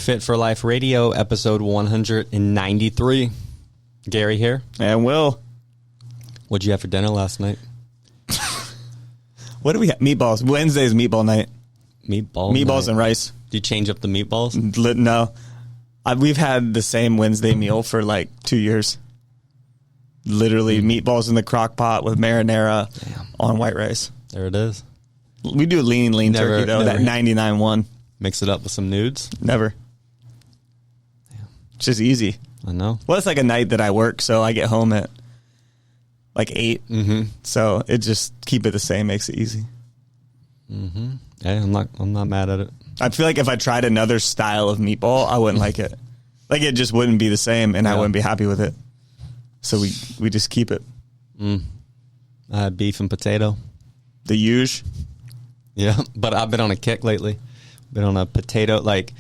Fit for Life Radio, episode 193. Gary here. And Will. What'd you have for dinner last night? What do we have? Meatballs. Wednesday's meatball night. Meatballs and rice. Do you change up the meatballs? No. We've had the same Wednesday meal for like 2 years. Literally meatballs in the crock pot with marinara on white rice. There it is. We do lean turkey, though. That 99-1. Mix it up with some nudes? Never. It's just easy. I know. Well, it's like a night that I work, so I get home at like 8. Mm-hmm. So it just keep it the same makes it easy. Mm-hmm. Hey, I'm not mad at it. I feel like if I tried another style of meatball, I wouldn't like it. Like it just wouldn't be the same, and I wouldn't be happy with it. So we just keep it. I had beef and potato. The huge. Yeah, but I've been on a kick lately. Been on a potato, like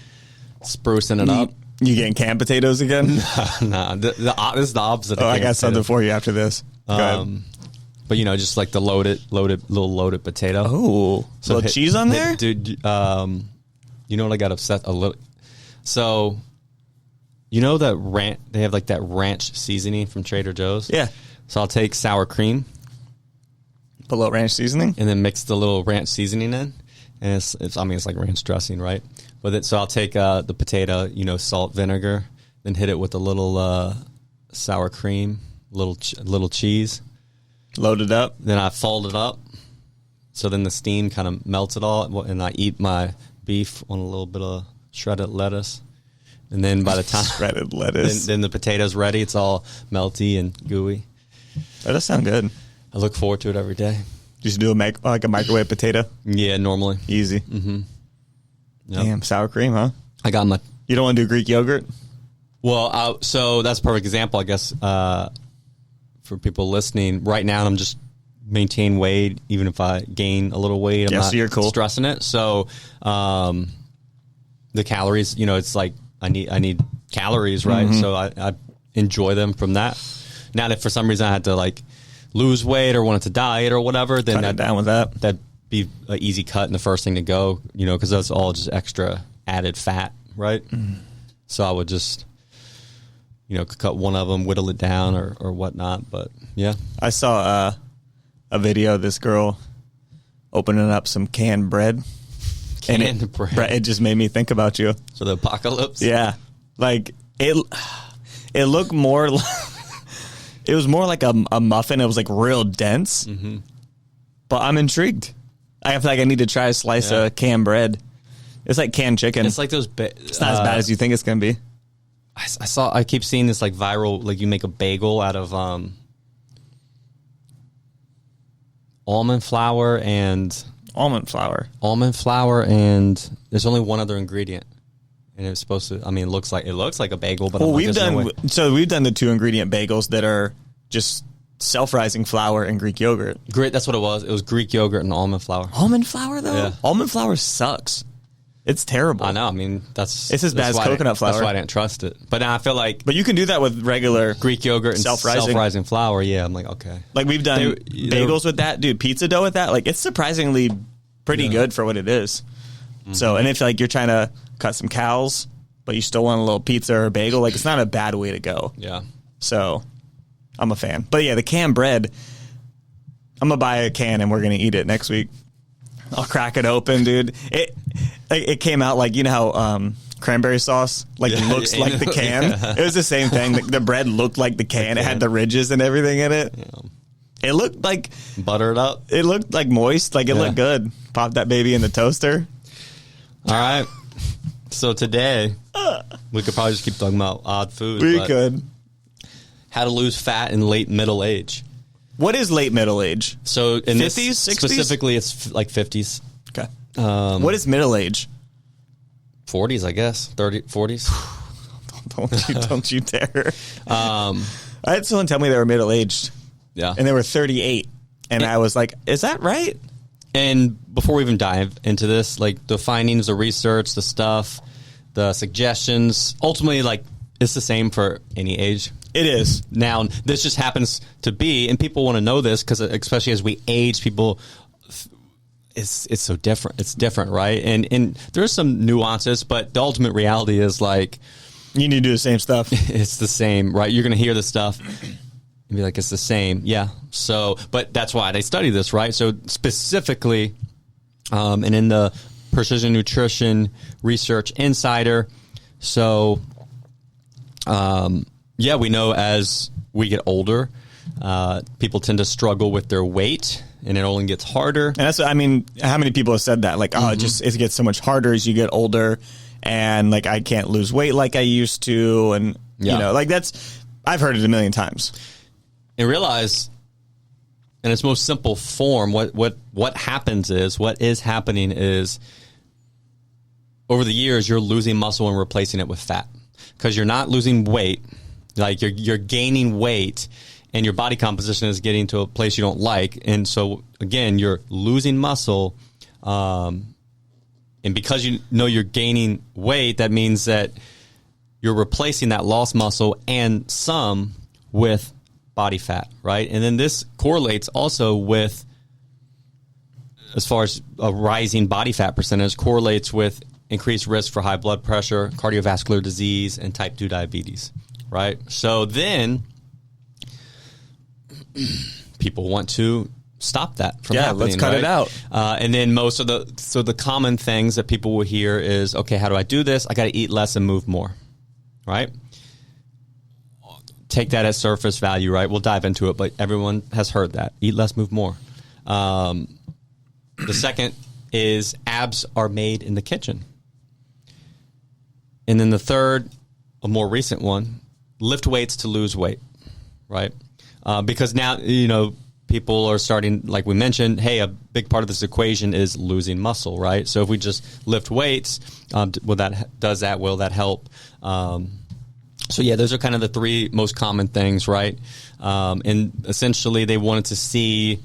sprucing it up. You getting canned potatoes again? Nah, this is the opposite. I got something for you after this. But just like the loaded potato. Oh, so little cheese on there, dude. You know what I got upset a little. So, that they have like that ranch seasoning from Trader Joe's. Yeah. So I'll take sour cream, put a little ranch seasoning, and then mix the little ranch seasoning in, and it's like ranch dressing, right? So I'll take the potato, salt, vinegar, then hit it with a little sour cream, little cheese. Load it up. Then I fold it up. So then the steam kind of melts it all, and I eat my beef on a little bit of shredded lettuce. And then by the time shredded lettuce, then the potato's ready. It's all melty and gooey. That does sound good. I look forward to it every day. Just do like a microwave potato. Yeah, normally easy. Mm-hmm. Yep. Damn, sour cream, huh? I got my. You don't want to do Greek yogurt? Well, so that's a perfect example, I guess. For people listening right now, I'm just maintain weight. Even if I gain a little weight, I'm not you're cool. Stressing it. So, the calories, it's like I need calories, right? Mm-hmm. So I enjoy them from that. Now that for some reason I had to like lose weight or wanted to diet or whatever, then Cut it down with that. That'd be an easy cut and the first thing to go, because that's all just extra added fat, right? So I would just. Cut one of them, whittle it down or whatnot. But, yeah. I saw a video of this girl opening up some canned bread. Canned bread? It just made me think about you. So the apocalypse? Yeah. Like, it looked more like... It was more like a muffin. It was, like, real dense. Mm-hmm. But I'm intrigued. I feel like I need to try a slice of canned bread. It's like canned chicken. It's like those... It's not as bad as you think it's going to be. I keep seeing this like viral, like you make a bagel out of almond flour and there's only one other ingredient, and it's supposed to. It looks like a bagel, but we've done the 2-ingredient bagels that are just self-rising flour and Greek yogurt. Great, that's what it was. It was Greek yogurt and almond flour. Almond flour though, yeah. Almond flour sucks. It's terrible. I know. It's as bad as coconut flour. That's why I didn't trust it. But now I feel like... But you can do that with regular... Greek yogurt and self-rising flour. Yeah, I'm like, okay. Like, we've done bagels with that. Dude, pizza dough with that. Like, it's surprisingly pretty good for what it is. Mm-hmm. So, and if, like, you're trying to cut some cows, but you still want a little pizza or a bagel, like, it's not a bad way to go. Yeah. So, I'm a fan. But, yeah, the canned bread, I'm going to buy a can and we're going to eat it next week. I'll crack it open, dude. It came out like, how cranberry sauce looks like the can? Yeah. It was the same thing. The bread looked like the can. It had the ridges and everything in it. Yeah. It looked like... Buttered up. It looked like moist. Like, it looked good. Pop that baby in the toaster. All right. So today, we could probably just keep talking about odd food. We could. How to lose fat in late middle age. What is late middle age? So in 50s, this 60s? specifically, it's like 50s. Okay. What is middle age? 40s, I guess. 30, 40s. Don't you dare. I had someone tell me they were middle aged. Yeah. And they were 38. And I was like, is that right? And before we even dive into this, like the findings, the research, the stuff, the suggestions, ultimately, like it's the same for any age. It is. Now, this just happens to be, and people want to know this because especially as we age, people, it's so different. It's different, right? And there's some nuances, but the ultimate reality is like you need to do the same stuff. It's the same, right? You're going to hear this stuff and be like, it's the same. Yeah. So, but that's why they study this, right? So specifically, and in the Precision Nutrition Research Insider. So, yeah, we know as we get older, people tend to struggle with their weight, and it only gets harder. And that's, I mean, how many people have said that? Like, oh, it gets so much harder as you get older, and like I can't lose weight like I used to, and you know, like I've heard it a million times. And realize, in its most simple form, what is happening is over the years you're losing muscle and replacing it with fat, because you're not losing weight, like you're gaining weight, and your body composition is getting to a place you don't like, and so again you're losing muscle, and because you know you're gaining weight, that means that you're replacing that lost muscle and some with body fat, right? And then this correlates also with, as far as a rising body fat percentage, correlates with increased risk for high blood pressure, cardiovascular disease, and type 2 diabetes, right? So then people want to stop that from happening. Let's cut it out. And then most of the common things that people will hear is, okay, how do I do this? I got to eat less and move more, right? Take that as surface value, right? We'll dive into it, but everyone has heard that. Eat less, move more. The second is abs are made in the kitchen. And then the third, a more recent one, lift weights to lose weight, right? Because now, you know, people are starting, like we mentioned, hey, a big part of this equation is losing muscle, right? So if we just lift weights, will that help? So yeah, those are kind of the three most common things, right? And essentially they wanted to see,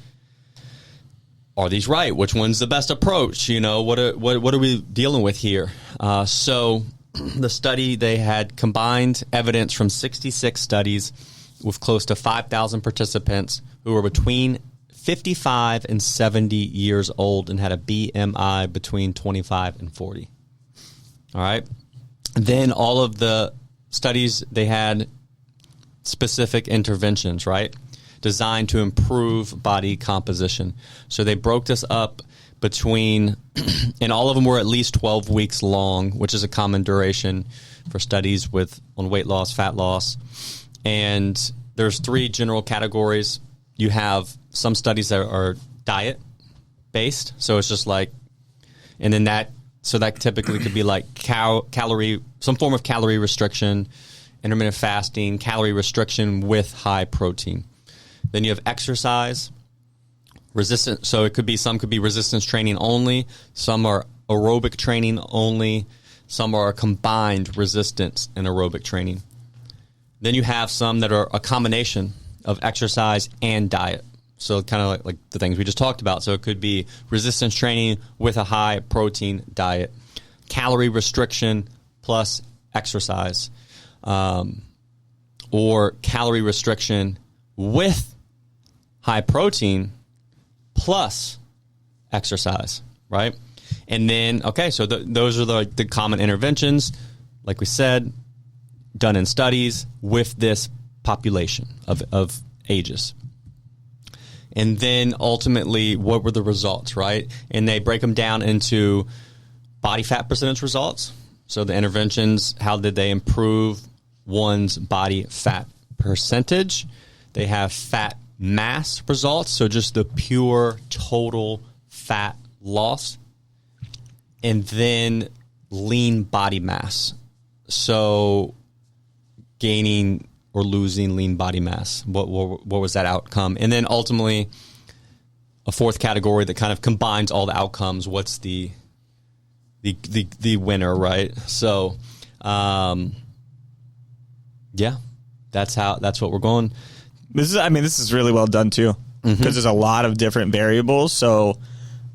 are these right? Which one's the best approach? You know, what are we dealing with here? So the study, they had combined evidence from 66 studies with close to 5,000 participants who were between 55 and 70 years old and had a BMI between 25 and 40. All right. Then all of the studies, they had specific interventions, right, designed to improve body composition. So they broke this up between, and all of them were at least 12 weeks long, which is a common duration for studies on weight loss, fat loss. And there's three general categories. You have some studies that are diet based. So it's just like, and then that typically could be like calorie, some form of calorie restriction, intermittent fasting, calorie restriction with high protein. Then you have exercise, resistance. So some could be resistance training only. Some are aerobic training only. Some are combined resistance and aerobic training. Then you have some that are a combination of exercise and diet. So kind of like the things we just talked about. So it could be resistance training with a high protein diet, calorie restriction plus exercise, or calorie restriction with high protein plus exercise, right? And then, okay, so those are the common interventions, like we said, done in studies with this population of ages. And then ultimately, what were the results, right? And they break them down into body fat percentage results. So the interventions, how did they improve one's body fat percentage? They have fat mass results, so just the pure total fat loss. And then lean body mass. So gaining or losing lean body mass. What was that outcome? And then ultimately, a fourth category that kind of combines all the outcomes. What's the winner, right? So, yeah, that's what we're going. This is really well done too, because there's a lot of different variables. So,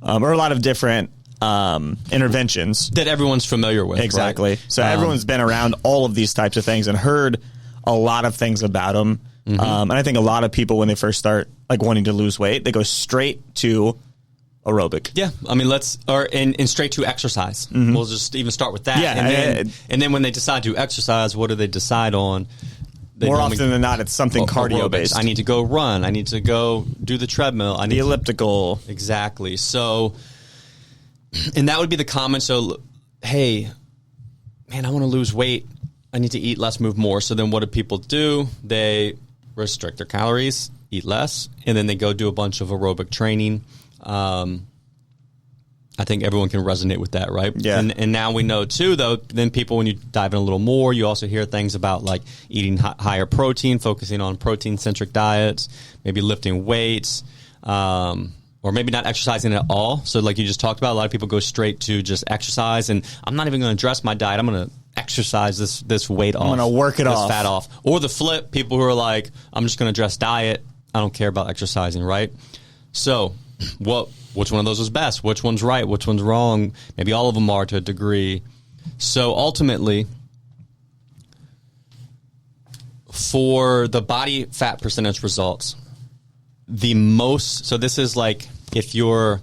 or a lot of different interventions that everyone's familiar with. Exactly. Right? So everyone's been around all of these types of things and heard a lot of things about them. And I think a lot of people, when they first start like wanting to lose weight, they go straight to aerobic. Yeah, I mean, and straight to exercise. We'll just even start with that. Yeah, and then when they decide to exercise, what do they decide on? More often than not, it's something cardio-based. I need to go run. I need to go do the treadmill. I need the elliptical. Exactly. So, and that would be the comment. So, hey, man, I want to lose weight. I need to eat less, move more. So then what do people do? They restrict their calories, eat less, and then they go do a bunch of aerobic training. I think everyone can resonate with that, right? Yeah. And now we know, too, though, then people, when you dive in a little more, you also hear things about, like, eating higher protein, focusing on protein-centric diets, maybe lifting weights, or maybe not exercising at all. So, like you just talked about, a lot of people go straight to just exercise, and I'm not even going to address my diet. I'm going to exercise this weight off. I'm going to work it this off. Fat off. Or the flip, people who are like, I'm just going to address diet. I don't care about exercising, right? So, which one of those is best? Which one's right? Which one's wrong? Maybe all of them are to a degree. So ultimately, for the body fat percentage results, so this is like if you're,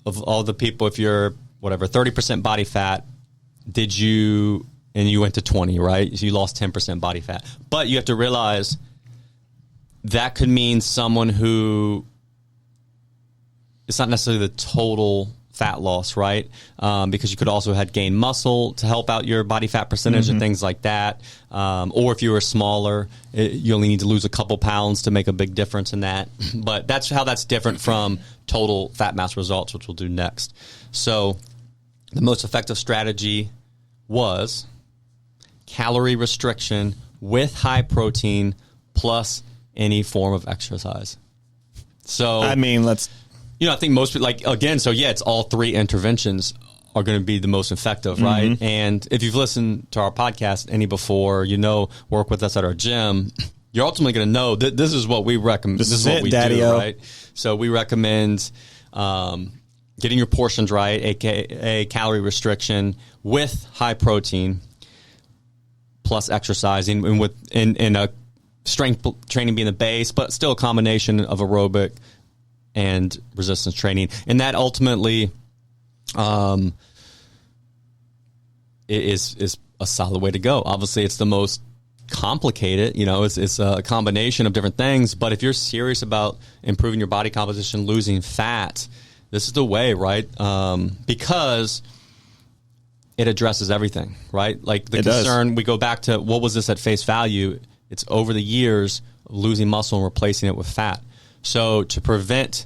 of all the people, if you're 30% body fat, and you went to 20, right? So you lost 10% body fat. But you have to realize that could mean someone who, it's not necessarily the total fat loss, right? Because you could also have gained muscle to help out your body fat percentage and things like that. Or if you were smaller, you only need to lose a couple pounds to make a big difference in that. But that's how that's different from total fat mass results, which we'll do next. So the most effective strategy was calorie restriction with high protein plus any form of exercise. So I mean, I think most people, it's all three interventions are going to be the most effective, right? And if you've listened to our podcast any before, work with us at our gym, you're ultimately going to know that this is what we recommend. This is what we do, right? So we recommend getting your portions right, aka calorie restriction with high protein plus exercising, and a strength training being the base, but still a combination of aerobic and resistance training. And that ultimately is a solid way to go. Obviously, it's the most complicated. It's a combination of different things. But if you're serious about improving your body composition, losing fat, this is the way, right? Because it addresses everything, right? Like the concern, we go back to what was this at face value? It's over the years losing muscle and replacing it with fat. So to prevent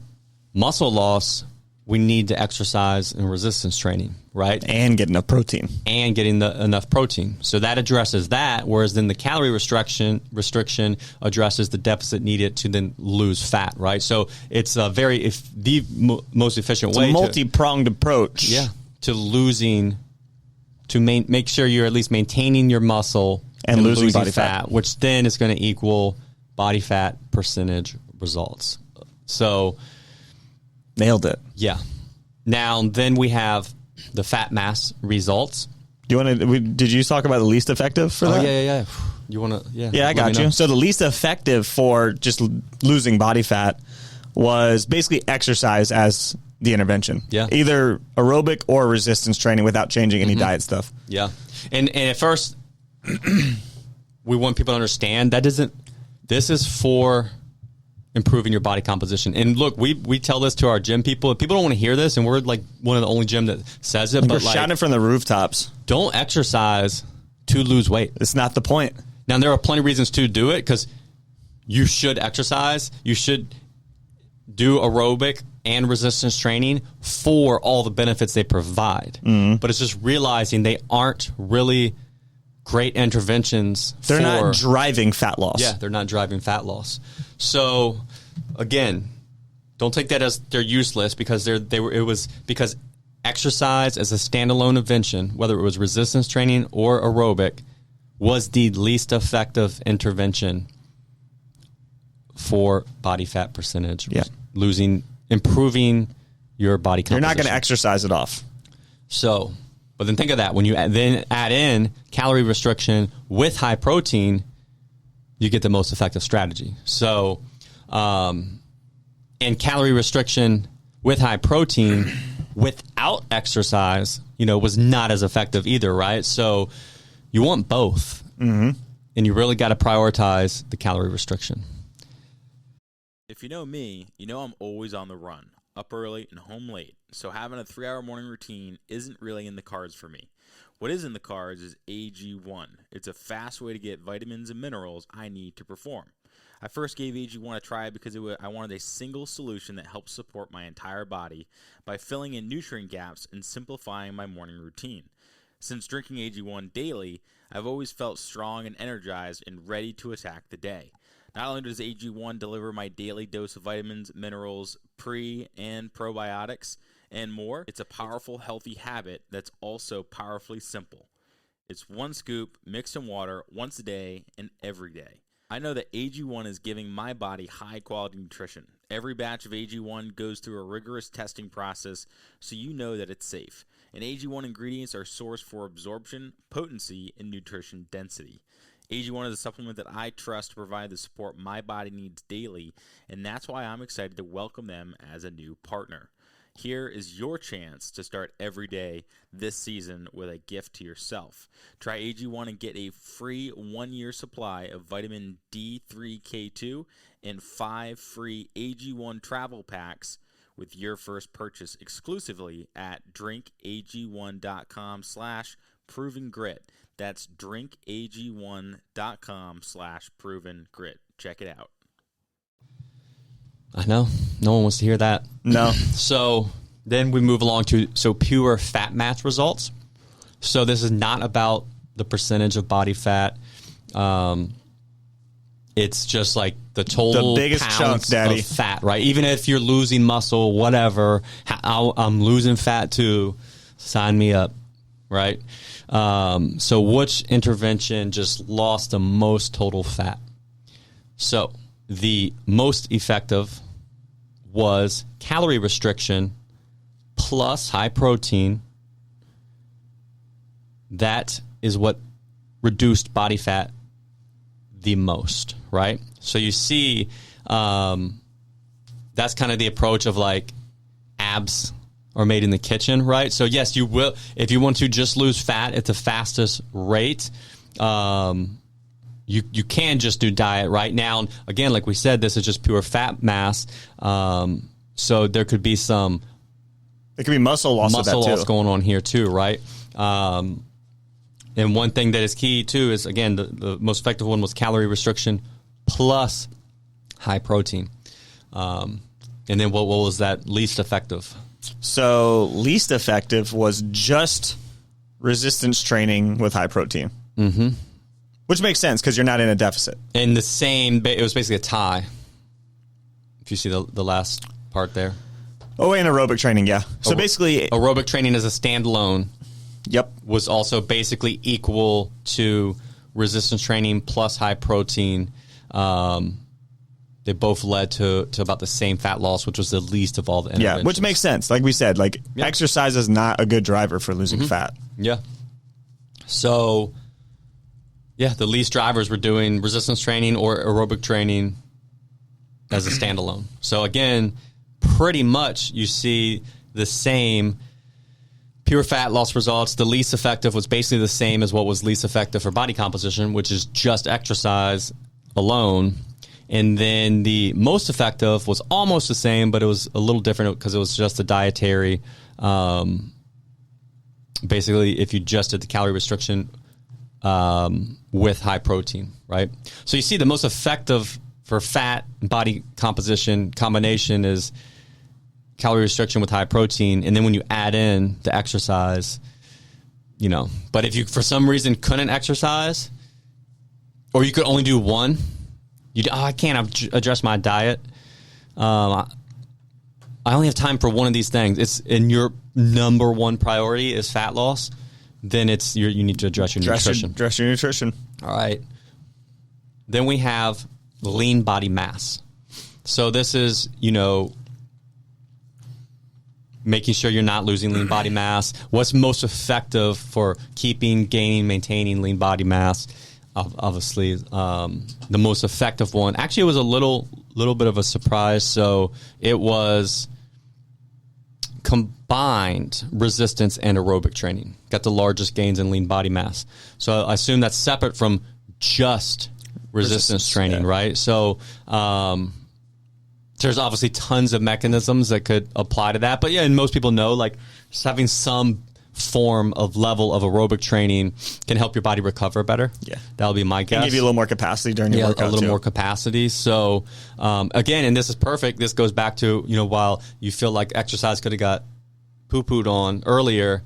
muscle loss, we need to exercise and resistance training, right? And get enough protein. And getting enough protein. So that addresses that, whereas then the calorie restriction addresses the deficit needed to then lose fat, right? So it's the most efficient way. It's a multi-pronged approach. Yeah, to make sure you're at least maintaining your muscle and losing body fat, which then is going to equal body fat percentage results. So nailed it. Yeah. Now then we have the fat mass results. Do you want to? Did you talk about the least effective for that? Yeah. You want to? Yeah. Yeah, I got you. So the least effective for just losing body fat was basically exercise as the intervention. Yeah. Either aerobic or resistance training without changing any diet stuff. Yeah. And at first, we want people to understand this is for improving your body composition. And look, we tell this to our gym people. People don't want to hear this, and we're like one of the only gym that says it. We're shouting from the rooftops. Don't exercise to lose weight. It's not the point. Now, there are plenty of reasons to do it, because you should exercise. You should do aerobic and resistance training for all the benefits they provide. But it's just realizing they aren't really great interventions. They're not driving fat loss. Yeah, they're not driving fat loss. So, again, don't take that as they're useless, because because exercise as a standalone intervention, whether it was resistance training or aerobic, was the least effective intervention for body fat percentage. Yeah. Improving your body composition. You're not going to exercise it off. So, but then think of that. When you then add in calorie restriction with high protein, you get the most effective strategy. So, and calorie restriction with high protein without exercise, was not as effective either, right? So you want both. Mm-hmm. And you really got to prioritize the calorie restriction. If you know me, you know I'm always on the run, up early and home late. So having a 3-hour morning routine isn't really in the cards for me. What is in the cards is AG1. It's a fast way to get vitamins and minerals I need to perform. I first gave AG1 a try because I wanted a single solution that helps support my entire body by filling in nutrient gaps and simplifying my morning routine. Since drinking AG1 daily, I've always felt strong and energized and ready to attack the day. Not only does AG1 deliver my daily dose of vitamins, minerals, pre- and probiotics, and more, it's a powerful, healthy habit that's also powerfully simple. It's 1 scoop mixed in water once a day and every day. I know that AG1 is giving my body high-quality nutrition. Every batch of AG1 goes through a rigorous testing process, so you know that it's safe. And AG1 ingredients are sourced for absorption, potency, and nutrition density. AG1 is a supplement that I trust to provide the support my body needs daily, and that's why I'm excited to welcome them as a new partner. Here is your chance to start every day this season with a gift to yourself. Try AG1 and get a free 1-year supply of vitamin D3K2 and 5 free AG1 travel packs with your first purchase exclusively at drinkag1.com/provengrit. That's drinkag1.com/provengrit. Check it out. I know. No one wants to hear that. No. So then we move along to pure fat mass results. So this is not about the percentage of body fat. It's just like the total the biggest pounds chunk, Daddy. of fat, right? Even if you're losing muscle, whatever, I'm losing fat too. Sign me up, right? So which intervention just lost the most total fat? So the most effective was calorie restriction plus high protein. That is what reduced body fat the most, right? So you see, that's kind of the approach of like abs are made in the kitchen, right? So yes, you will, if you want to just lose fat at the fastest rate, you can just do diet right now. Again, like we said, this is just pure fat mass. So there could be some muscle loss going on here too, right? And one thing that is key too is, again, the most effective one was calorie restriction plus high protein. And then what was that least effective? So least effective was just resistance training with high protein. Mm-hmm. Which makes sense because you're not in a deficit. And it was basically a tie. If you see the last part there. Oh, and aerobic training, yeah. So basically, aerobic training as a standalone. Yep. Was also basically equal to resistance training plus high protein. They both led to about the same fat loss, which was the least of all the interventions. Yeah, which makes sense. Like we said, exercise is not a good driver for losing fat. Yeah. So, yeah, the least drivers were doing resistance training or aerobic training as a standalone. So, again, pretty much you see the same pure fat loss results. The least effective was basically the same as what was least effective for body composition, which is just exercise alone. And then the most effective was almost the same, but it was a little different because it was just a dietary. Basically, if you just did the calorie restriction with high protein, right? So you see the most effective for fat and body composition combination is calorie restriction with high protein. And then when you add in the exercise, but if you for some reason couldn't exercise or you could only do one, I can't adjust my diet. I only have time for one of these things. It's in your number one priority is fat loss. Then you need to address your nutrition. Address your nutrition. All right. Then we have lean body mass. So this is, making sure you're not losing lean body mass. What's most effective for gaining, maintaining lean body mass? Obviously, the most effective one. Actually, it was a little bit of a surprise. So it was combined resistance and aerobic training. Got the largest gains in lean body mass. So I assume that's separate from just resistance training, right? So there's obviously tons of mechanisms that could apply to that. But yeah, and most people know, like, just having some form of level of aerobic training can help your body recover better. Yeah. That'll be my guess. Can give you a little more capacity during your workout, a little too. more capacity. So, again, and this is perfect. This goes back to, while you feel like exercise could have got poo-pooed on earlier,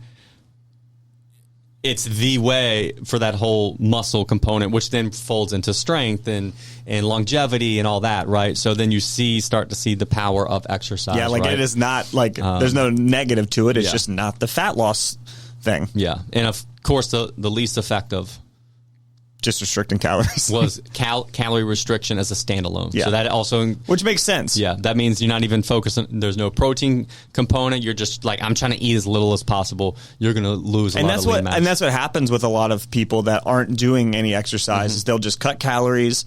it's the way for that whole muscle component, which then folds into strength and longevity and all that, right? So then you start to see the power of exercise. Yeah, like, right? it is not like there's no negative to it. It's yeah. just not the fat loss thing. Yeah, and of course the least effective just restricting calories was calorie restriction as a standalone. Yeah. So that also, which makes sense. Yeah, that means you're not even focusing. There's no protein component. You're just like, I'm trying to eat as little as possible. You're going to lose a lot of lean mass. And that's what happens with a lot of people that aren't doing any exercise. Is they'll just cut calories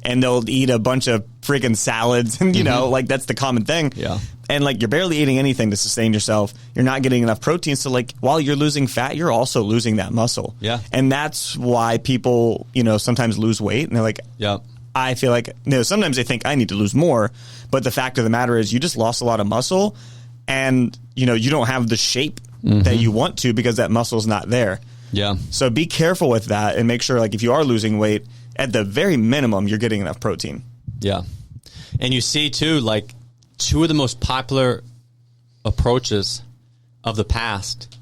and they'll eat a bunch of freaking salads, and like, that's the common thing. Yeah. And like, you're barely eating anything to sustain yourself. You're not getting enough protein. So like, while you're losing fat, you're also losing that muscle. Yeah. And that's why people, sometimes lose weight, and they're like, yeah. I feel like, sometimes they think I need to lose more, but the fact of the matter is you just lost a lot of muscle, and you don't have the shape that you want to because that muscle's not there. Yeah. So be careful with that and make sure, like, if you are losing weight, at the very minimum, you're getting enough protein. Yeah. And you see too, like, two of the most popular approaches of the past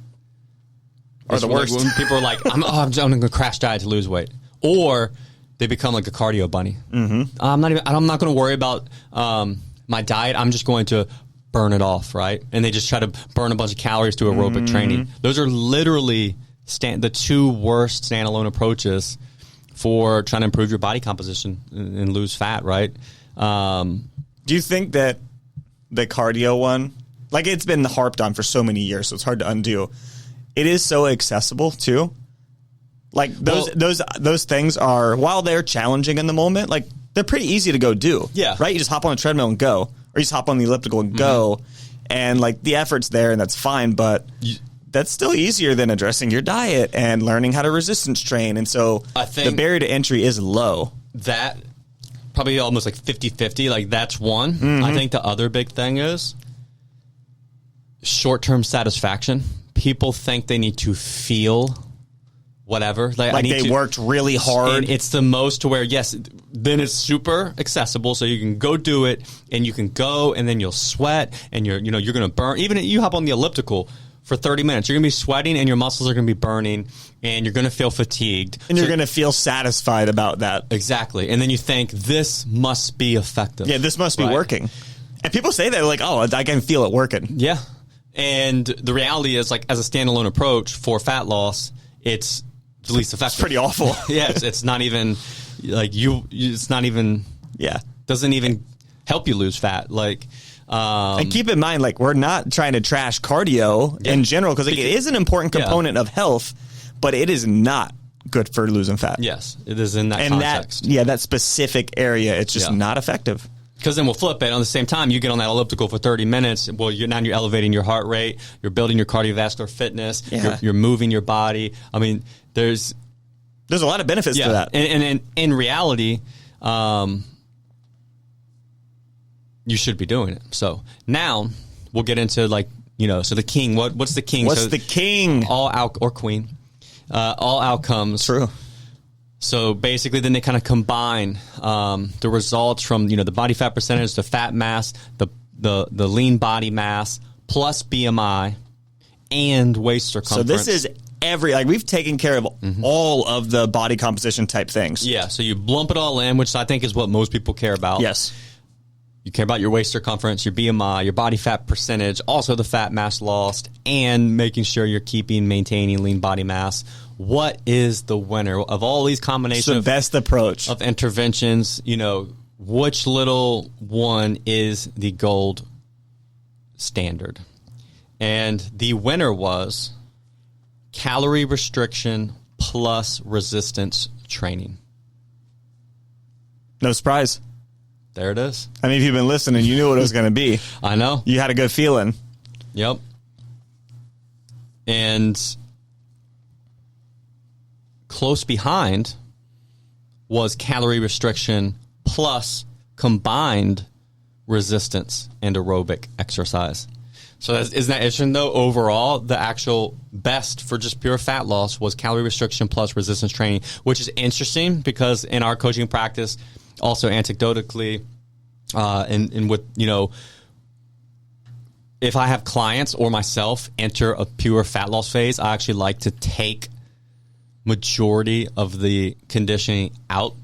are the worst. Like, when people are like, I'm going to crash diet to lose weight, or they become like a cardio bunny. I'm not going to worry about my diet. I'm just going to burn it off, right? And they just try to burn a bunch of calories to aerobic training. Those are literally the two worst standalone approaches for trying to improve your body composition and lose fat, right? Do you think that the cardio one, like, it's been harped on for so many years, so it's hard to undo. It is so accessible too. Like, those things are, while they're challenging in the moment, like, they're pretty easy to go do. Yeah. Right? You just hop on a treadmill and go, or you just hop on the elliptical and go, and like, the effort's there, and that's fine, but that's still easier than addressing your diet and learning how to resistance train. And so I think the barrier to entry is low. That probably almost like 50-50. Like, that's one. I think the other big thing is short-term satisfaction. People think they need to feel whatever. Like they worked really hard. And it's the most to where, yes, then it's super accessible, so you can go do it, and you can go, and then you'll sweat, and you're going to burn. Even if you hop on the elliptical for 30 minutes, you're going to be sweating, and your muscles are going to be burning, and you're going to feel fatigued. And you're going to feel satisfied about that. Exactly. And then you think, this must be effective. Yeah, this must be working. And people say that, like, oh, I can feel it working. Yeah. And the reality is, like, as a standalone approach for fat loss, it's the least effective. It's pretty awful. Yeah, it's not even, like, it's not even, doesn't even help you lose fat. Like, and keep in mind, like, we're not trying to trash cardio in general, because like, it is an important component of health, but it is not good for losing fat. Yes, it is in that context. That specific area, it's just not effective. Because then we'll flip it. On the same time, you get on that elliptical for 30 minutes. Well, you're elevating your heart rate. You're building your cardiovascular fitness. Yeah. You're moving your body. I mean, there's a lot of benefits to that. And in reality, you should be doing it. So now we'll get into, like, so the king. What's the king? What's the king? Or queen. All outcomes. True. So basically, then they kind of combine the results from the body fat percentage, the fat mass, the lean body mass, plus BMI, and waist circumference. So this is we've taken care of all of the body composition type things. Yeah. So you lump it all in, which I think is what most people care about. Yes. You care about your waist circumference, your BMI, your body fat percentage, also the fat mass lost, and making sure you're maintaining lean body mass. What is the winner of all these combinations? It's the best approach of interventions. Which little one is the gold standard? And the winner was calorie restriction plus resistance training. No surprise. There it is. I mean, if you've been listening, you knew what it was going to be. I know. You had a good feeling. Yep. And close behind was calorie restriction plus combined resistance and aerobic exercise. So isn't that interesting, though? Overall, the actual best for just pure fat loss was calorie restriction plus resistance training, which is interesting because in our coaching practice, also anecdotally, and with, if I have clients or myself enter a pure fat loss phase, I actually like to take majority of the conditioning out.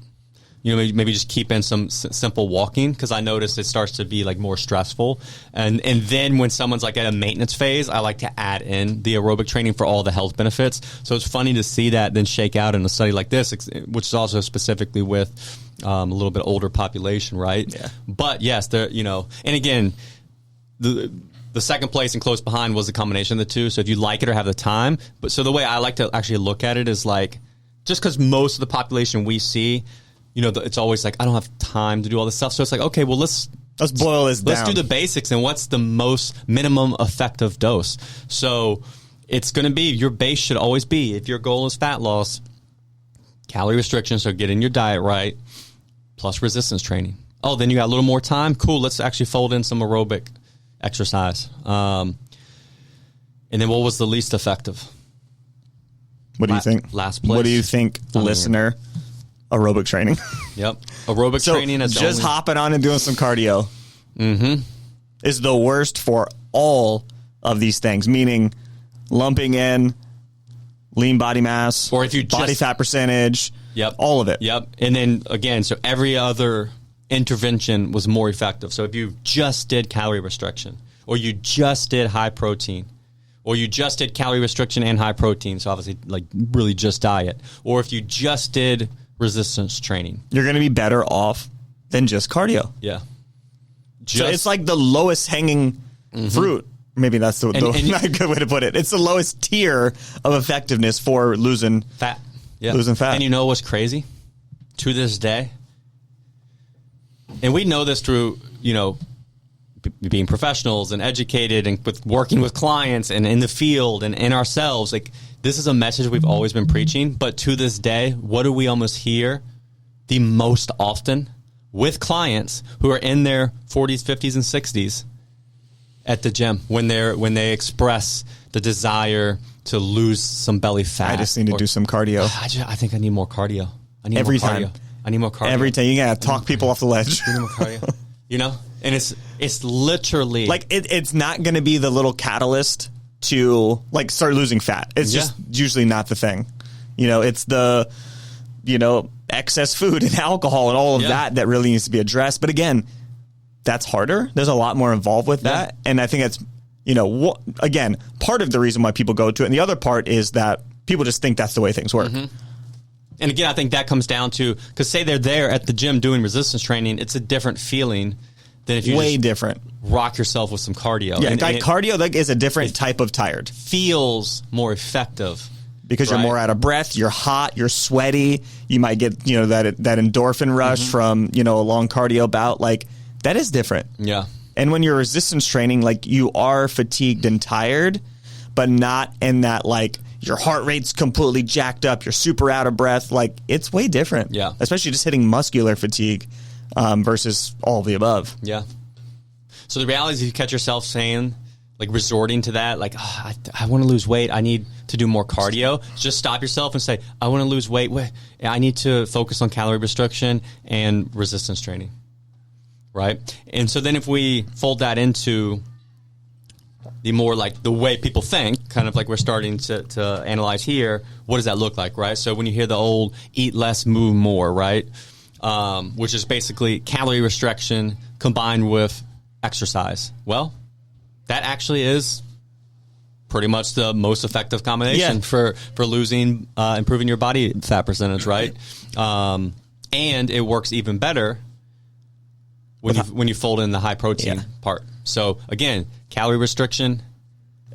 Maybe just keep in some simple walking, because I notice it starts to be like more stressful. And then when someone's like at a maintenance phase, I like to add in the aerobic training for all the health benefits. So it's funny to see that then shake out in a study like this, which is also specifically with a little bit older population, right? Yeah. But yes, and again, the second place and close behind was a combination of the two. So if you like it or have the time, so the way I like to actually look at it is like, just because most of the population we see, it's always like, I don't have time to do all this stuff. So it's like, okay, well, let's boil this down. Let's do the basics and what's the most minimum effective dose. So it's going to be, your base should always be, if your goal is fat loss, calorie restriction, so getting your diet right, plus resistance training. Oh, then you got a little more time? Cool, let's actually fold in some aerobic exercise. And then what was the least effective? What do you think? Last place. What do you think, listener? Aerobic training. Yep. Aerobic training is just hopping on and doing some cardio is the worst for all of these things, meaning lumping in lean body mass, or if you body fat percentage, all of it. Yep. And then again, so every other intervention was more effective. So if you just did calorie restriction, or you just did high protein, or you just did calorie restriction and high protein, so obviously like really just diet, or if you just did resistance training, you're going to be better off than just cardio. Yeah. So it's like the lowest hanging fruit. Maybe that's the not a good way to put it. It's the lowest tier of effectiveness for losing fat. Yeah. Losing fat. And you know what's crazy? To this day, and we know this through, being professionals and educated and with working with clients and in the field and in ourselves, like, this is a message we've always been preaching, but to this day, what do we almost hear the most often with clients who are in their 40s, 50s, and 60s at the gym when they express the desire to lose some belly fat? I just need to do some cardio. I think I need more cardio. I need every more cardio. time. I need more cardio. Every time. You gotta talk people off the ledge. I need more cardio. And it's literally like it's not going to be the little catalyst to like start losing fat. It's just usually not the thing. It's the excess food and alcohol and all of that really needs to be addressed. But again, that's harder. There's a lot more involved with that, and I think that's again, part of the reason why people go to it. And the other part is that people just think that's the way things work. And again, I think that comes down to, because say they're there at the gym doing resistance training, it's a different feeling than if you way different rock yourself with some cardio. Yeah, and cardio is a different type of tired. Feels more effective because you're more out of breath, you're hot, you're sweaty. You might get that endorphin rush from a long cardio bout. Like, that is different. Yeah. And when you're resistance training, like, you are fatigued and tired, but not in that like your heart rate's completely jacked up, you're super out of breath. Like, it's way different. Yeah. Especially just hitting muscular fatigue. Versus all of the above. Yeah. So the reality is, if you catch yourself saying, like, resorting to that, like, I want to lose weight, I need to do more cardio, just stop yourself and say, I want to lose weight, I need to focus on calorie restriction and resistance training, right? And so then if we fold that into the more like the way people think, kind of like we're starting to analyze here, what does that look like, right? So when you hear the old eat less, move more, right? Which is basically calorie restriction combined with exercise. Well, that actually is pretty much the most effective combination for losing, improving your body fat percentage, right? And it works even better when you fold in the high protein part. So again, calorie restriction,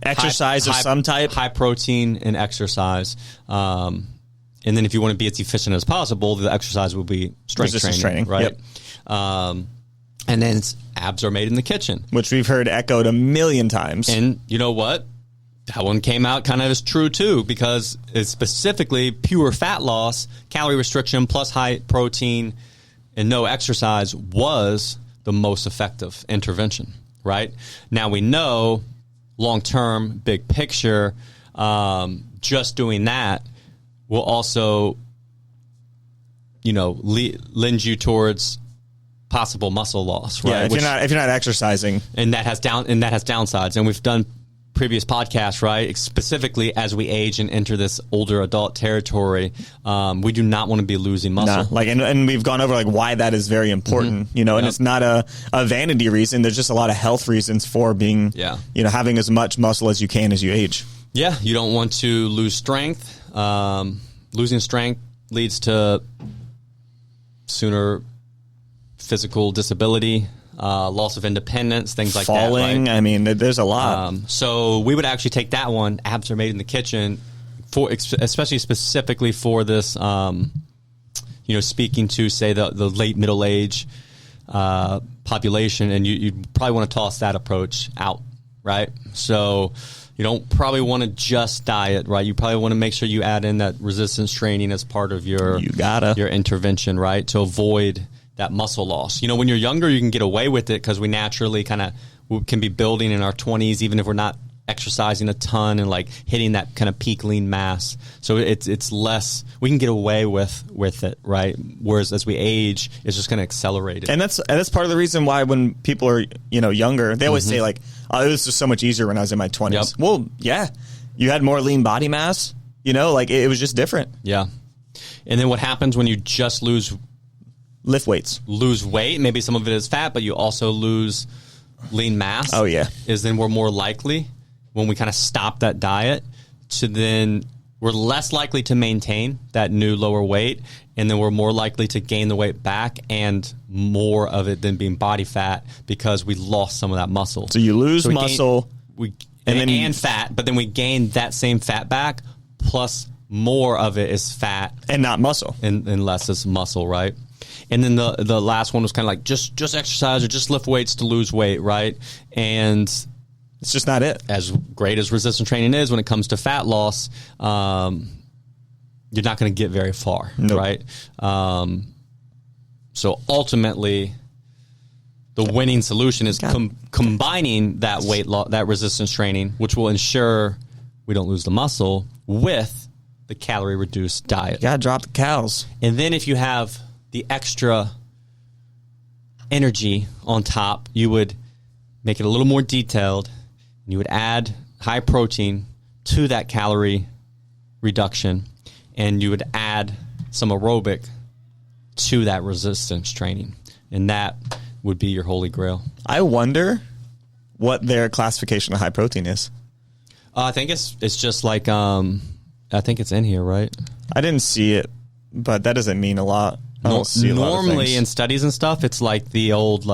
exercise of some type, high protein, and exercise. And then if you want to be as efficient as possible, the exercise will be strength training, right? Yep. And then abs are made in the kitchen. Which we've heard echoed a million times. And you know what? that one came out kind of as true too, because it's specifically pure fat loss, calorie restriction plus high protein and no exercise was the most effective intervention, right? Now we know long-term, big picture, just doing that will also, lend you towards possible muscle loss, right? Yeah, if you're not exercising, and that has downsides. And we've done previous podcasts, right? Specifically, as we age and enter this older adult territory, we do not want to be losing muscle. No, and we've gone over why that is very important, and it's not a vanity reason. There's just a lot of health reasons for being, having as much muscle as you can as you age. Yeah, you don't want to lose strength. Losing strength leads to sooner physical disability, loss of independence, things like falling. That. Right? I mean, there's a lot. So we would actually take that one, abs are made in the kitchen, especially specifically for this, speaking to, say, the late middle age population, and you probably want to toss that approach out, right? So you don't probably want to just diet, right? You probably want to make sure you add in that resistance training as part of your intervention, right? To avoid that muscle loss. When you're younger, you can get away with it because we naturally can be building in our 20s, even if we're not exercising a ton and hitting that kind of peak lean mass. So it's less, we can get away with it, right? Whereas as we age, it's just going to accelerate it. And that's part of the reason why when people are, younger, they always say oh, it was just so much easier when I was in my 20s. Yep. Well, yeah, you had more lean body mass, it was just different. Yeah. And then what happens when you just lose weight? Maybe some of it is fat, but you also lose lean mass. Oh, yeah. Is then we're more likely, when we kind of stop that diet, we're less likely to maintain that new lower weight, and then we're more likely to gain the weight back, and more of it than being body fat because we lost some of that muscle. So you lose muscle and fat, but then we gain that same fat back, plus more of it is fat and not muscle, and less is muscle, right? And then the last one was kind of just exercise or just lift weights to lose weight, right? And it's just not it. As great as resistance training is when it comes to fat loss, you're not going to get very far, right? So ultimately, the winning solution is combining that weight loss, that resistance training, which will ensure we don't lose the muscle, with the calorie reduced diet. You gotta drop the cows. And then if you have the extra energy on top, you would make it a little more detailed. You would add high protein to that calorie reduction, and you would add some aerobic to that resistance training. And that would be your holy grail. I wonder what their classification of high protein is. I think it's just I think it's in here, right? I didn't see it, but that doesn't mean a lot. I don't see a lot of normally things. In studies and stuff, it's the old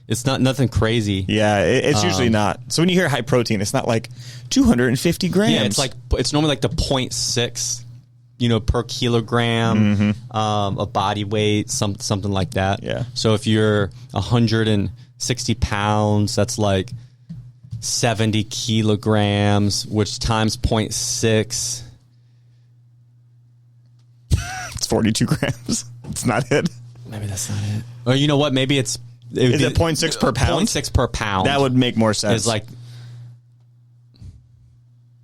it's not nothing crazy. Yeah, it's usually not. So when you hear high protein, it's not 250 grams. Yeah, it's normally the 0.6, per kilogram of body weight, something like that. Yeah. So if you're 160 pounds, that's 70 kilograms, which times 0.6. It's 42 grams. It's not it. Maybe that's not it. Or you know what? Maybe it's... Is it 0.6 per pound? 0.6 per pound. That would make more sense. It's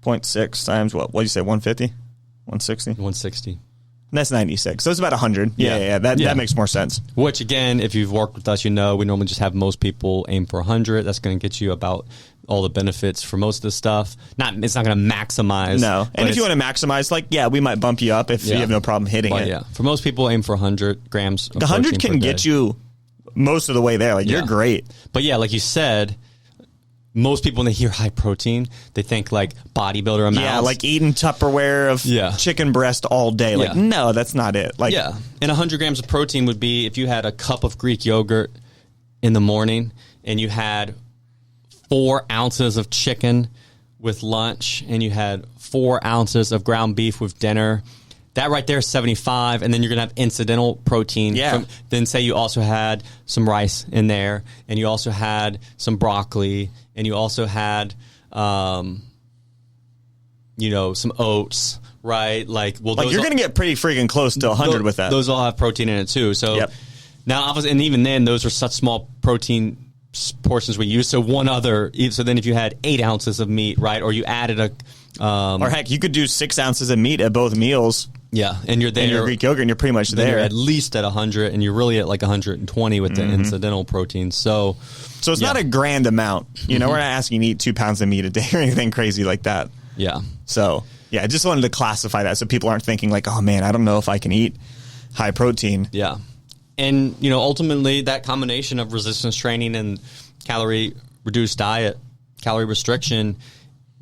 0.6 times what? What did you say, 150? 160? 160. That's 96. So it's about 100. Yeah. That makes more sense. Which, again, if you've worked with us, we normally just have most people aim for 100. That's going to get you about all the benefits for most of the stuff. It's not going to maximize. No. And if you want to maximize, we might bump you up if you have no problem hitting it. Yeah. For most people, aim for 100 grams of the 100 can get you most of the way there. You're great. But yeah, like you said, most people, when they hear high protein, they think bodybuilder amounts. Yeah, eating Tupperware of chicken breast all day. No, that's not it. And 100 grams of protein would be if you had a cup of Greek yogurt in the morning and you had 4 ounces of chicken with lunch and you had 4 ounces of ground beef with dinner. That right there is 75, and then you're going to have incidental protein. Yeah. Then say you also had some rice in there, and you also had some broccoli, and you also had some oats, right? Like, well, Like, you're going to get pretty freaking close to 100 with that. Those all have protein in it too. So now, obviously, and even then, those are such small protein portions we use. So so then if you had 8 ounces of meat, right, or you added or heck, you could do 6 ounces of meat at both meals. Yeah, and you're there. And your Greek yogurt, and you're pretty much there. You're at least at 100, and you're really at like 120 with the incidental protein. So it's not a grand amount. We're not asking you to eat 2 pounds of meat a day or anything crazy like that. Yeah. So, I just wanted to classify that so people aren't thinking like, oh, man, I don't know if I can eat high protein. Yeah. And, ultimately, that combination of resistance training and calorie-reduced diet, calorie restriction,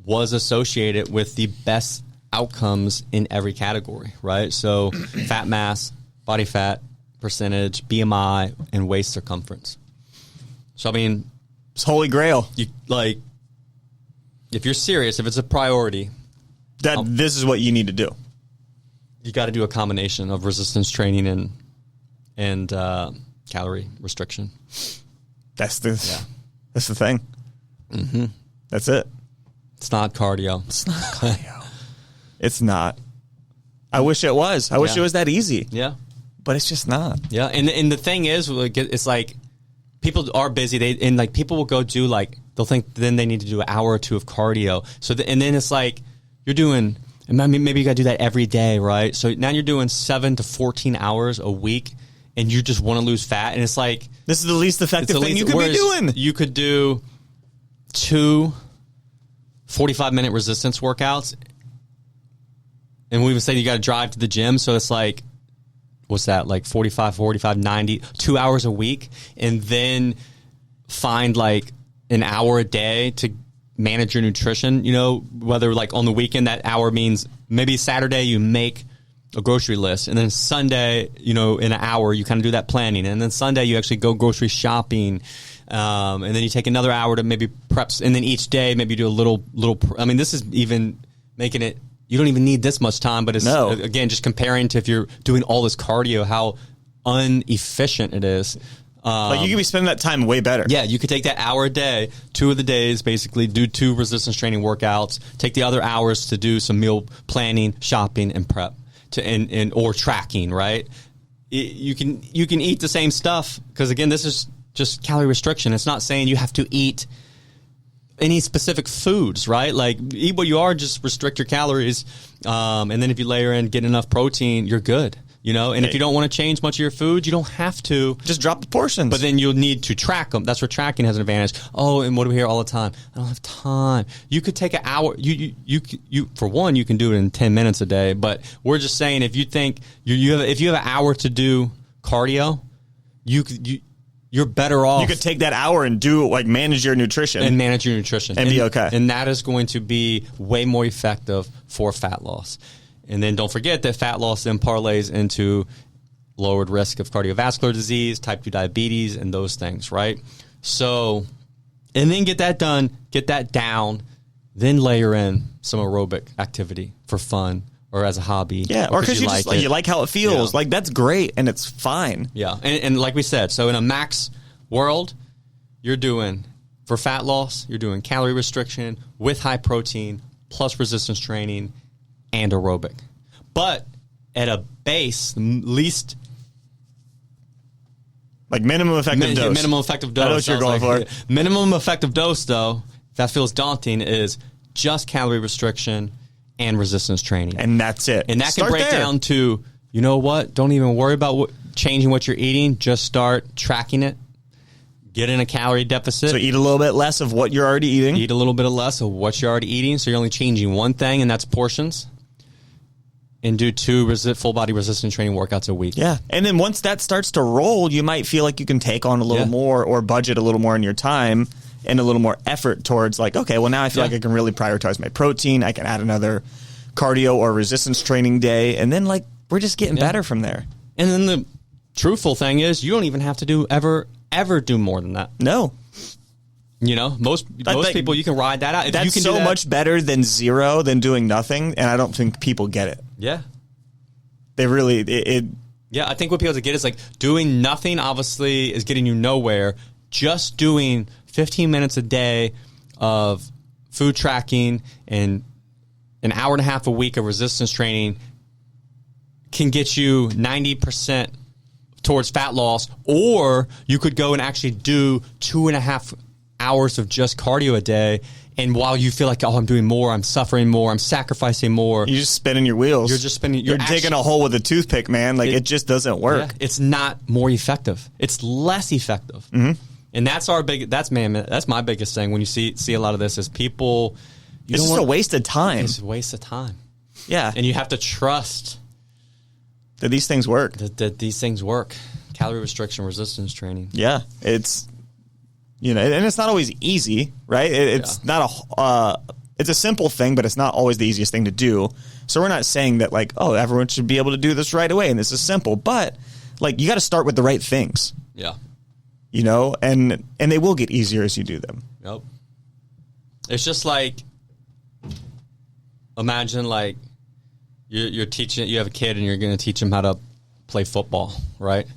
was associated with the best outcomes in every category, right? So fat mass, body fat percentage, BMI, and waist circumference. So, I mean, it's holy grail. If you're serious, if it's a priority, this is what you need to do. You got to do a combination of resistance training and calorie restriction. That's the thing. Mm-hmm. That's it. It's not cardio. It's not cardio. It's not. I wish it was. I wish it was that easy. Yeah. But it's just not. Yeah. And the thing is, it's like people are busy. People will go do they'll think then they need to do an hour or two of cardio. So and then it's like you're doing, and maybe you got to do that every day, right? So now you're doing 7 to 14 hours a week, and you just want to lose fat, and it's like this is the least effective thing you could be doing. You could do 2 45-minute resistance workouts. And we would say you got to drive to the gym. So it's like, what's that? Like 45, 90, 2 hours a week. And then find like an hour a day to manage your nutrition. Whether like on the weekend, that hour means maybe Saturday you make a grocery list. And then Sunday, in an hour, you kind of do that planning. And then Sunday you actually go grocery shopping. And then you take another hour to maybe prep. And then each day, maybe you do a little. I mean, this is even making it. You don't even need this much time, but it's, again, just comparing to if you're doing all this cardio, how inefficient it is. You could be spending that time way better. Yeah, you could take that hour a day, 2 of the days, basically, do 2 resistance training workouts, take the other hours to do some meal planning, shopping, and prep, or tracking, right? You can eat the same stuff, because, again, this is just calorie restriction. It's not saying you have to eat any specific foods, right? Like, eat what you are, just restrict your calories. And then if you layer in, get enough protein, you're good, And if you don't want to change much of your food, you don't have to. Just drop the portions. But then you'll need to track them. That's where tracking has an advantage. Oh, and what do we hear all the time? I don't have time. You could take an hour. You for one, you can do it in 10 minutes a day. But we're just saying, if you think if you have an hour to do cardio, you're better off. You could take that hour and manage your nutrition. And manage your nutrition. And be okay. And that is going to be way more effective for fat loss. And then don't forget that fat loss then parlays into lowered risk of cardiovascular disease, type 2 diabetes, and those things, right? So, and then get that done, get that down, then layer in some aerobic activity for fun or as a hobby. Yeah, or because you like how it feels. Yeah. That's great, and it's fine. Yeah, and like we said, so in a max world, you're doing, for fat loss, you're doing calorie restriction with high protein, plus resistance training, and aerobic. But at a base, least... minimum effective dose. Minimum effective dose. I know what you're going for. Minimum effective dose, though, if that feels daunting, is just calorie restriction and resistance training. And that's it. And that can break down to, you know what? Don't even worry about changing what you're eating. Just start tracking it. Get in a calorie deficit. So eat a little bit less of what you're already eating. Eat a little bit less of what you're already eating. So you're only changing one thing, and that's portions. And do 2 full body resistance training workouts a week. Yeah. And then once that starts to roll, you might feel like you can take on a little more or budget a little more in your time and a little more effort towards okay, well, now I feel like I can really prioritize my protein. I can add another cardio or resistance training day. And then we're just getting better from there. And then the truthful thing is you don't even have to do ever do more than that. No. Most people, you can ride that out. If that's you can so do that, much better than zero, than doing nothing, and I don't think people get it. Yeah. They really... Yeah, I think what people have to get is doing nothing obviously is getting you nowhere. Just doing 15 minutes a day of food tracking and an hour and a half a week of resistance training can get you 90% towards fat loss, or you could go and actually do 2.5 hours of just cardio a day. And while you feel like, oh, I'm doing more, I'm suffering more, I'm sacrificing more. You're just spinning your wheels. You're just spinning. You're digging a hole with a toothpick, man. Like, it just doesn't work. Yeah, it's not more effective. It's less effective. Mm-hmm. And that's my biggest thing when you see a lot of this is people. It's just a waste of time. It's a waste of time. Yeah. And you have to trust that these things work. That these things work. Calorie restriction, resistance training. Yeah. It's, and it's not always easy, right? It's not it's a simple thing, but it's not always the easiest thing to do. So we're not saying that like, oh, everyone should be able to do this right away and this is simple, but like you got to start with the right things. Yeah. And they will get easier as you do them. Yep. It's just like, imagine like you're teaching, you have a kid and you're going to teach him how to play football, right?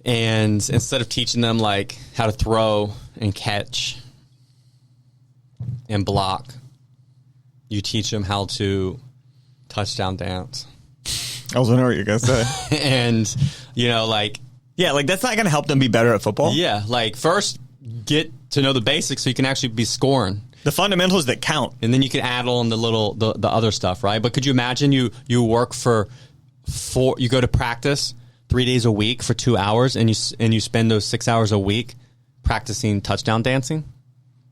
And instead of teaching them like how to throw and catch and block, you teach them how to touchdown dance. I was wondering what you're going to say. And, like... Yeah, like that's not going to help them be better at football. Yeah, like first get to know the basics so you can actually be scoring. The fundamentals that count. And then you can add on the other stuff, right? But could you imagine you work you go to practice 3 days a week for 2 hours and you spend those 6 hours a week practicing touchdown dancing?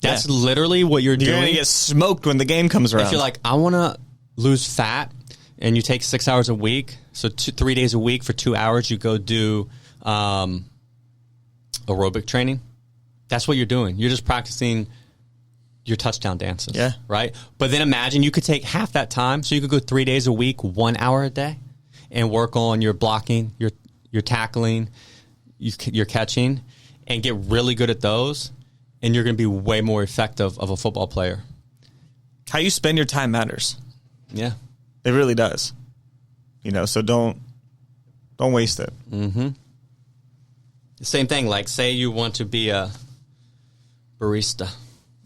That's literally what you're doing. You're going to get smoked when the game comes around. If you're like, I want to lose fat, and you take 6 hours a week, so 3 days a week for 2 hours, you go do aerobic training. That's what you're doing. You're just practicing your touchdown dances. Yeah. Right? But then imagine you could take half that time, so you could go 3 days a week, 1 hour a day, and work on your blocking, your tackling, your catching, and get really good at those, and you're going to be way more effective of a football player. How you spend your time matters. Yeah. It really does. So don't waste it. Mm-hmm. Same thing, like say you want to be a barista.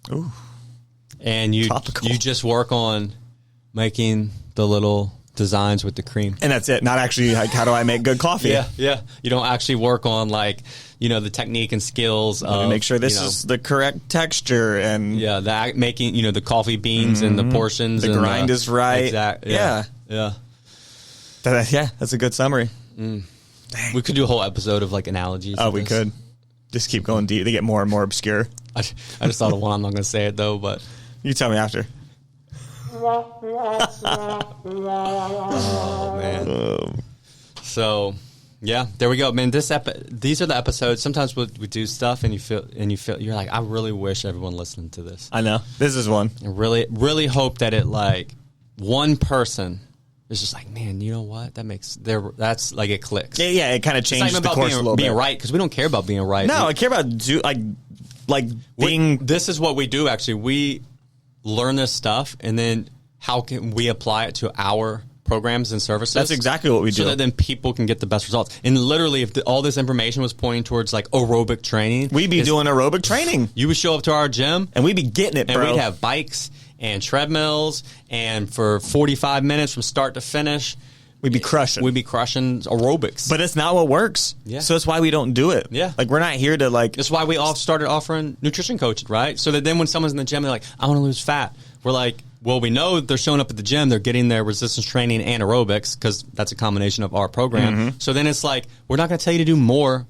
Ooh. And you just work on making the little designs with the cream. And that's it. Not actually like how do I make good coffee? Yeah. You don't actually work on like, the technique and skills of make sure this is the correct texture and that making, the coffee beans and the portions. The grind is right. Exactly. Yeah. That's a good summary. Mm. We could do a whole episode of like analogies. Oh, we could. Just keep going deep. They get more and more obscure. I just thought of one. I'm not going to say it though, but you tell me after. Oh man. So, yeah, there we go, man. These are the episodes. Sometimes we do stuff, and you feel you're like, I really wish everyone listened to this. I know this is one. I really hope that it like one person is just like, man, you know what? That's like it clicks. Yeah. It kind of changes the course a little bit. Being right, because we don't care about being right. No, I care about being. This is what we do. Actually, we learn this stuff, and then how can we apply it to our programs and services? That's exactly what we do. So that then people can get the best results. And literally, if all this information was pointing towards like aerobic training, we'd be doing aerobic training. You would show up to our gym, and we'd be getting it, bro. And we'd have bikes and treadmills, and for 45 minutes from start to finish, we'd be crushing aerobics. But it's not what works. Yeah. So that's why we don't do it. Yeah. Like we're not here to like. That's why we all started offering nutrition coaching, right? So that then when someone's in the gym, they're like, I want to lose fat. We're like, well, we know they're showing up at the gym, they're getting their resistance training and aerobics because that's a combination of our program. Mm-hmm. So then it's like, we're not going to tell you to do more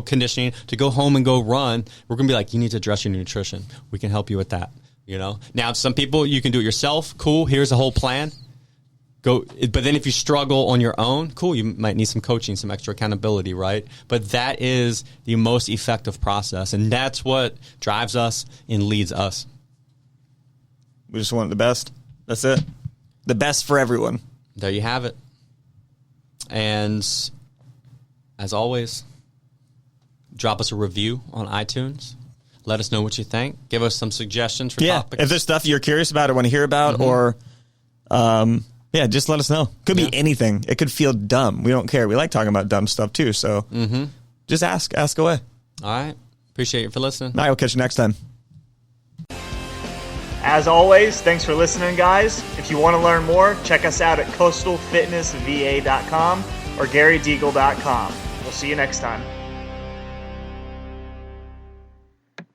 conditioning, to go home and go run. We're going to be like, you need to address your nutrition. We can help you with that. Now, some people, you can do it yourself. Cool. Here's a whole plan. Go. But then if you struggle on your own, cool. You might need some coaching, some extra accountability, right? But that is the most effective process. And that's what drives us and leads us. We just want the best. That's it. The best for everyone. There you have it. And as always, drop us a review on iTunes. Let us know what you think. Give us some suggestions for topics. If there's stuff you're curious about or want to hear about, or just let us know. Could be anything. It could feel dumb. We don't care. We like talking about dumb stuff too. So just ask away. All right. Appreciate you for listening. All right, we'll catch you next time. As always, thanks for listening, guys. If you want to learn more, check us out at coastalfitnessva.com or garydeagle.com. We'll see you next time.